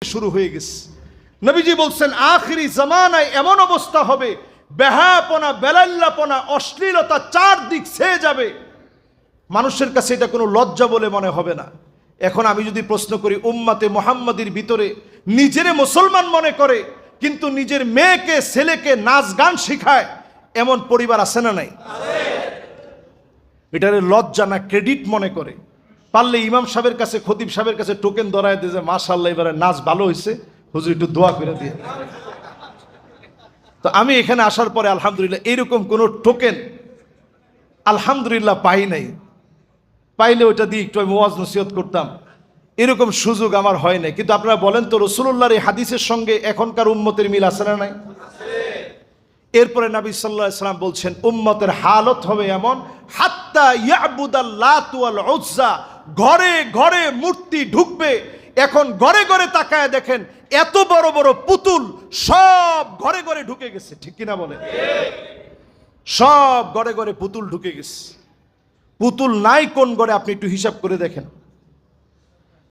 শুরু হয়ে গেছে। নবীজি বলছেন আখিরি জামানায় এমন অবস্থা হবে, বেহায়াপনা, বেলাল্লাপনা, অশ্লীলতা চারদিক ছেয়ে যাবে। মানুষের কাছে এটা কোনো লজ্জা বলে মনে হবে না। এখন আমি যদি প্রশ্ন করি, উম্মাতে মুহাম্মাদির ভিতরে নিজেরে মুসলমান মনে করে কিন্তু নিজের মেয়েকে ছেলেকে নাচ গান শিখায়, এমন পরিবার আছে না নাই? এটারে লজ্জা না ক্রেডিট মনে করে। পারলে ইমাম সাহেবের কাছে, খতিব সাহেবের কাছে টোকেন ধরায় দিয়ে যে মাশাআল্লাহ এবারে নাচ ভালো হয়েছে, হুজুর একটু দোয়া করে দিয়ে। তো আমি এখানে আসার পরে আলহামদুলিল্লাহ এরকম কোনো টোকেন আলহামদুলিল্লাহ পাই নাই। পাইলে ওইটা দিয়ে একটু আমি ওয়াজ নসিহত করতাম, এরকম সুযোগ আমার হয় নাই। কিন্তু আপনারা বলেন তো, রাসূলুল্লাহর এই হাদিসের সঙ্গে এখনকার উম্মতের মিল আছে না নাই? এরপরে নবী সাল্লাল্লাহু আলাইহি ওয়াসাল্লাম বলছেন উম্মতের হালত হবে এমন, হাত্তা ইয়াবুদাল লাত ওয়াল উজ্জা, ঘরে ঘরে মূর্তি ঢুকবে। এখন ঘরে ঘরে তাকায় দেখেন এত বড় বড় পুতুল সব ঘরে ঘরে ঢুকে গেছে, ঠিক কিনা বলেন? সব ঘরে ঘরে পুতুল ঢুকে গেছে। পুতুল নাই কোন ঘরে আপনি একটু হিসাব করে দেখেন।